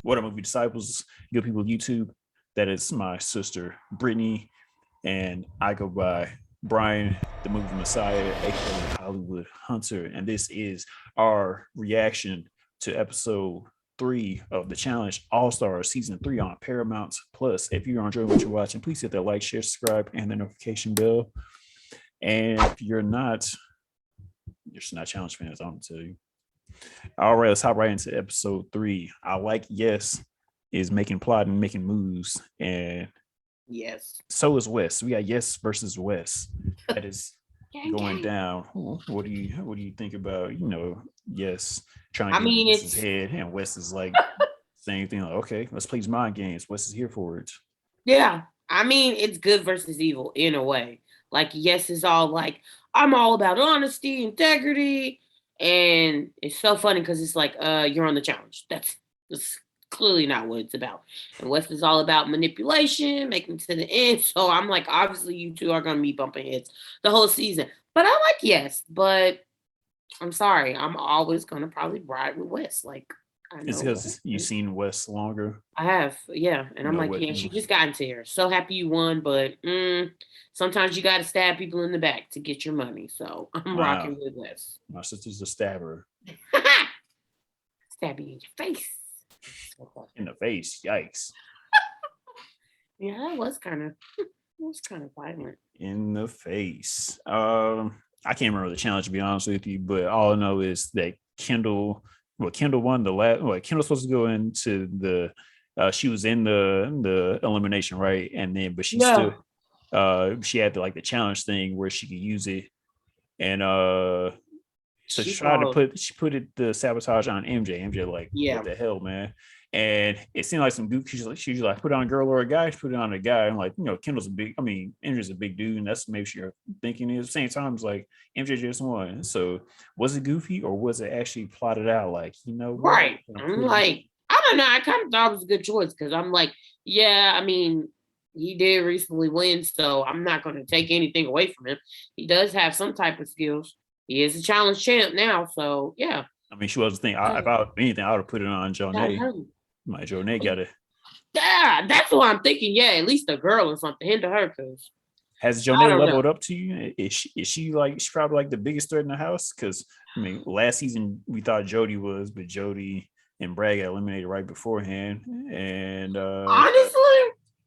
What up, movie disciples, good people of YouTube? That is my sister Brittany, and I go by Brian, the movie Messiah, aka Hollywood Hunter, and this is our reaction to episode 3 of the Challenge All Stars season 3 on Paramount Plus. If you're enjoying what you're watching, please hit that like, share, subscribe, and the notification bell. And if you're just not challenge fans, I'm gonna tell you. All right, let's hop right into episode 3. I like Yes is making plot and making moves, and Yes. so is Wes. We got Yes versus Wes. That is Gang, going gang. down. What do you think about Yes trying I to get mean, Wes's it's head, and Wes is like saying thing like, okay, let's play mind games. Wes is here for it. yeah. I mean, it's good versus evil in a way. Like, yes, it's all like I'm all about honesty, integrity, and it's so funny because it's like, you're on the challenge. That's clearly not what it's about. And West is all about manipulation, making it to the end. So I'm like, obviously, you two are gonna be bumping heads the whole season. But I like yes, but I'm sorry, I'm always gonna probably ride with West. Like, I It's know because West. you've seen Wes longer. I have, yeah. And You I'm know like, what yeah, you she just got into here. So happy you won, but sometimes you got to stab people in the back to get your money. So I'm Wow. rocking with this. My sister's a stabber Stab you in your face. in the face. Yikes. Yeah, that was kind of violent. In the face. I can't remember the challenge to be honest with you, but all I know is that Kendall won the last. Well, Kendall's supposed to go into the. She was in the elimination, right? And then, but she still, Yeah. she had like the challenge thing where she could use it, and so She followed. she put it the sabotage on MJ. MJ like, what Yeah. the hell, man? And it seemed like some goofy. She's like, put it on a girl or a guy. She put it on a guy. I'm like, Kendall's a big. I mean, MJ's a big dude, and that's maybe you're thinking. At the same time, it's like MJ just won. So was it goofy or was it actually plotted out? Like, what? Right. I'm like, I don't know. I kind of thought it was a good choice because I'm like, yeah, I mean, he did recently win, so I'm not going to take anything away from him. He does have some type of skills. He is a challenge champ now, so yeah. I mean, she was the thing. If I anything, I would have put it on Gotta Jonay. hurt him. My Jonay got it. Yeah, that's what I'm thinking. Yeah, at least a girl or something. Hinder her, because Has I Jonay don't know. leveled up to you? Is she like she's probably like the biggest threat in the house? Because I mean, last season we thought Jody was, but Jody and Brad got eliminated right beforehand. And Honestly,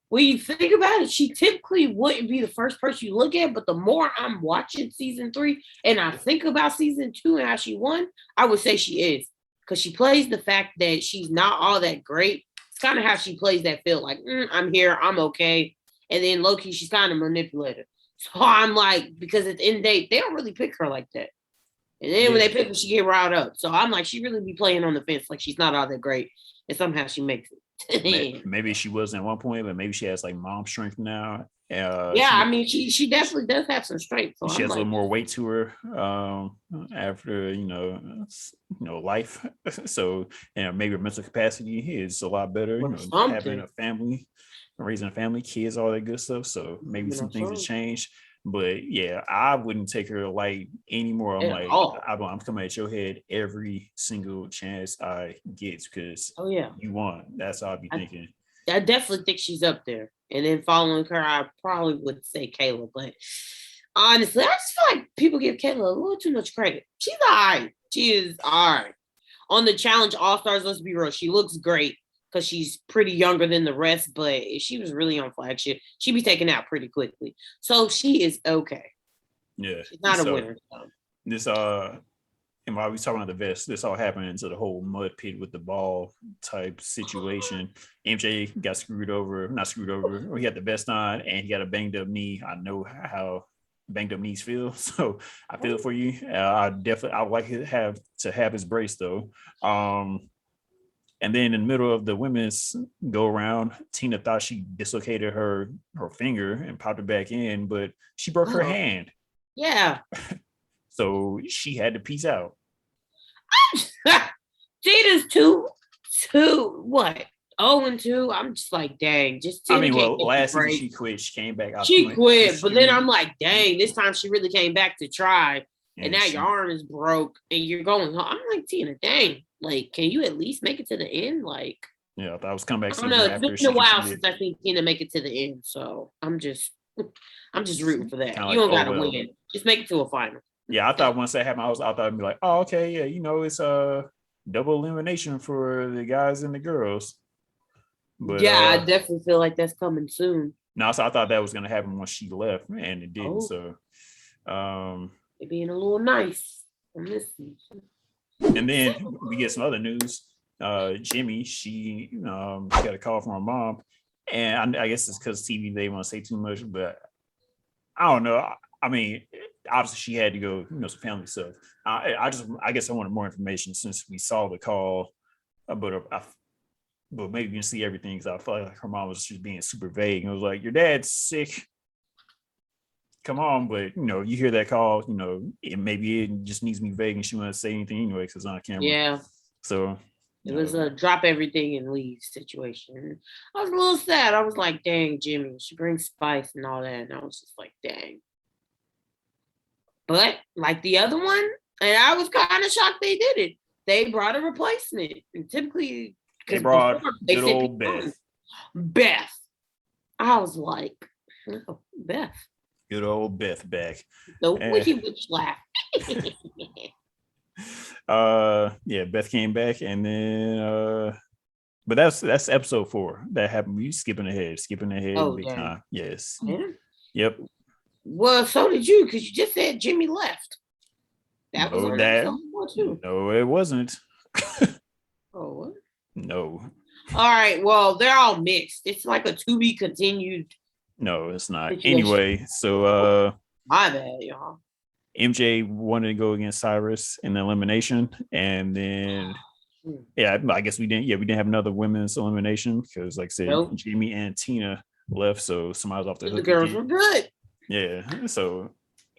when you think about it, she typically wouldn't be the first person you look at. But the more I'm watching season 3 and I think about season 2 and how she won, I would say she is. Because she plays the fact that she's not all that great. It's kind of how she plays that feel like, I'm here, I'm okay. And then Loki, she's kind of manipulative. So I'm like, because at the end of the day, they don't really pick her like that. And then when yeah, they pick her, she get riled up. So I'm like, she really be playing on the fence like she's not all that great. And somehow she makes it. maybe she wasn't at one point, but maybe she has like mom strength now. Yeah, I mean, she definitely does have some strength. So she I'm has a like, little more weight to her after life. So maybe her mental capacity is a lot better. or Having something. a family, raising a family, kids, all that good stuff. So maybe You know, some things have something changed. But yeah, I wouldn't take her light anymore. I'm at like, all. I'm coming at your head every single chance I get because Oh yeah, you won. That's all I'll be I, thinking. I definitely think she's up there. And then following her, I probably would say Kayla. But honestly, I just feel like people give Kayla a little too much credit. She's all right. She is all right. On the challenge All Stars, let's be real, she looks great because she's pretty younger than the rest. But if she was really on flagship, she'd be taken out pretty quickly. So she is okay. Yeah. She's not a So winner. So. this and while we talking about the vest, this all happened into the whole mud pit with the ball type situation. MJ got screwed over, not screwed over, or he had the vest on and he got a banged up knee. I know how banged up knees feel, so I feel for you. I would like to have his brace though. And then in the middle of the women's go around, Tina thought she dislocated her finger and popped it back in, but she broke her Oh, hand. yeah. So she had to peace out. Tina's what? 0-2. I'm just like, dang, just I Tina mean, can't well, take a last season break. she quit. She came back. She quit, but then I'm She like, dang, this time she really came back to try. And and now your she arm is broke and you're going home. I'm like, Tina, dang, like, can you at least make it to the end? Like, Yeah, I thought it was comeback I don't season know. It's after been she a while competed. since I seen Tina make it to the end, so I'm just rooting for that. Kind of You like, don't oh gotta well. win. Just make it to a final. Yeah, I thought once that happened, I thought I'd be like, oh, okay, yeah, it's double elimination for the guys and the girls. But Yeah, I definitely feel like that's coming soon. no, so I thought that was gonna happen once she left, and it didn't. Oh, So they're being a little nice on this season. and then we get some other news. Jimmy, she got a call from her mom, and I guess it's because TV they want to say too much, but I don't know. I mean, obviously she had to go, some family stuff. I guess I wanted more information since we saw the call, but maybe you can see everything because I felt like her mom was just being super vague. And it was like, your dad's sick. Come on, but you hear that call, maybe it just needs to be vague and she wants to say anything anyway because it's on camera. Yeah. So it was a drop everything and leave situation. I was a little sad. I was like, dang, Jimmy, she brings spice and all that. And I was just like, dang. But like the other one, and I was kind of shocked they did it. They brought a replacement. And typically, they brought good old Beth. Beth. I was like, oh, Beth. Good old Beth back. The witchy witch laugh. Yeah, Beth came back, and then but that's episode 4 that happened. We skipping ahead big time. Yes. Yeah. Yep. Well, so did you, because you just said Jimmy left. That was on episode 4 too. No, it wasn't. Oh, what? No. All right. Well, they're all mixed. It's like a to be continued. No, it's not. Situation. Anyway, so my bad, y'all. MJ wanted to go against Cyrus in the elimination, and then I guess we didn't have another women's elimination because, like I said, Jimmy and Tina left, so somebody was off the hook. The girls were good. Yeah, so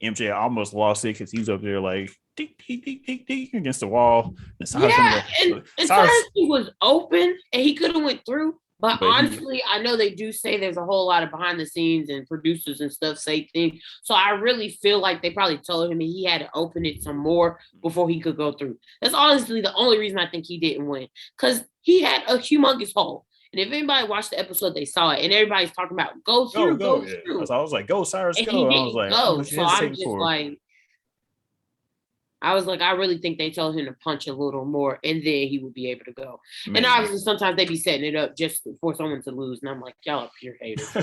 MJ almost lost it because he was up there like ding, ding, ding, ding, ding, against the wall. And Cyrus, he was open and he could have went through. But honestly, I know they do say there's a whole lot of behind the scenes and producers and stuff say things. So I really feel like they probably told him he had to open it some more before he could go through. That's honestly the only reason I think he didn't win, because he had a humongous hole. And if anybody watched the episode, they saw it. And everybody's talking about go through. Yeah. So I was like, go, Cyrus, and go. I was like, go. So I'm just like, I really think they told him to punch a little more and then he would be able to go. Maybe. And obviously sometimes they be setting it up just for someone to lose. And I'm like, y'all are pure haters.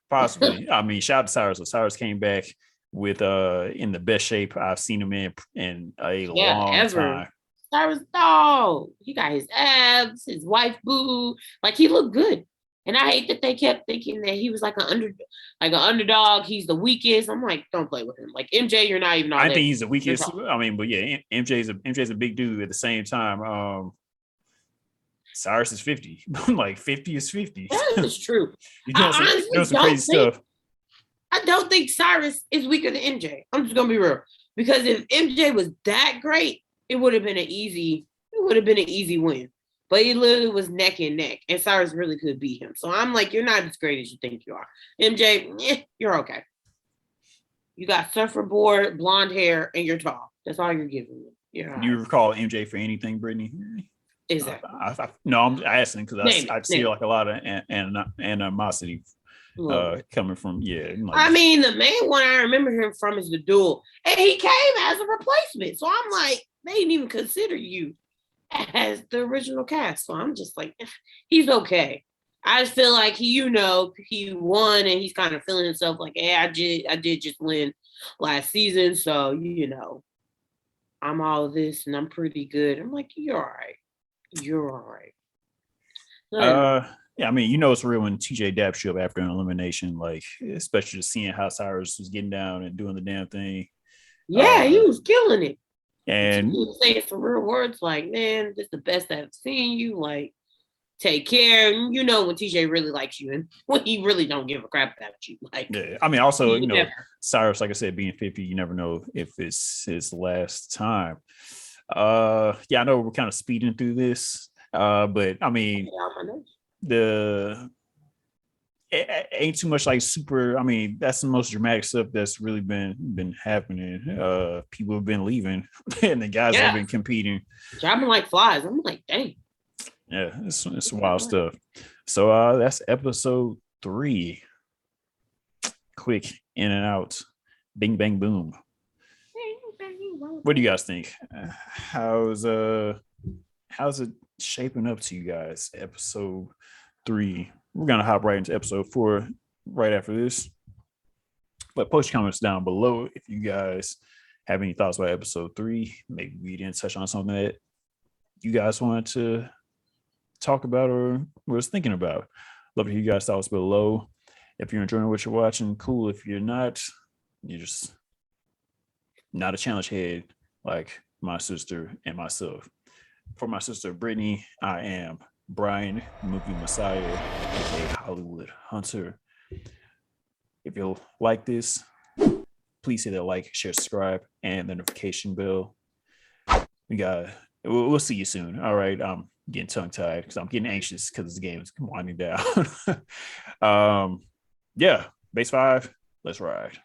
Possibly. I mean, shout out to Cyrus. So Cyrus came back with in the best shape I've seen him in a long time. Cyrus, he got his abs, his wife boo. Like, he looked good. And I hate that they kept thinking that he was like an underdog. He's the weakest. I'm like, don't play with him. Like, MJ, you're not even. I think he's the weakest. I mean, but yeah, MJ's a big dude. At the same time, Cyrus is 50. Like 50 is 50. That is true. You know some crazy stuff. I don't think Cyrus is weaker than MJ. I'm just gonna be real, because if MJ was that great, it would have been an easy win. But he literally was neck and neck, and Cyrus really could beat him. So I'm like, you're not as great as you think you are. MJ, you're okay. You got surfboard, blonde hair, and you're tall. That's all you're giving me. Do you recall MJ for anything, Brittany? Exactly. No, I'm asking because I see like a lot of animosity coming from, Like, I mean, the main one I remember him from is the duel. And he came as a replacement. So I'm like, they didn't even consider you as the original cast. So I'm just like, he's okay. I just feel like he won and he's kind of feeling himself like, hey, I did just win last season. So, I'm all of this and I'm pretty good. I'm like, you're all right. You're all right. Yeah, I mean, it's real when TJ Dapp showed up after an elimination, like, especially just seeing how Cyrus was getting down and doing the damn thing. Yeah, he was killing it. And he was saying some real words like, man, this is the best I've seen you. Like, take care. When TJ really likes you and when he really don't give a crap about you. Like, yeah, I mean, also, Cyrus, like I said, being 50, you never know if it's his last time. I know we're kind of speeding through this, but I mean, it ain't too much like super. I mean, that's the most dramatic stuff that's really been happening. People have been leaving, and the guys have been competing, dropping like flies. I'm like, dang. Yeah, it's wild stuff. So that's episode 3. Quick in and out, bing bang boom. What do you guys think? How's it shaping up to you guys? Episode 3. We're gonna hop right into episode 4 right after this. But post your comments down below if you guys have any thoughts about episode 3. Maybe we didn't touch on something that you guys wanted to talk about or was thinking about. Love to hear you guys' thoughts below. If you're enjoying what you're watching, cool. If you're not, you're just not a challenge head like my sister and myself. For my sister Brittany, I am Brian, movie messiah, a Hollywood hunter. If you like this, please hit that like, share, subscribe, and the notification bell. We'll see you soon. All right, I'm getting tongue tied because I'm getting anxious because the game is winding down. Yeah, base 5. Let's ride.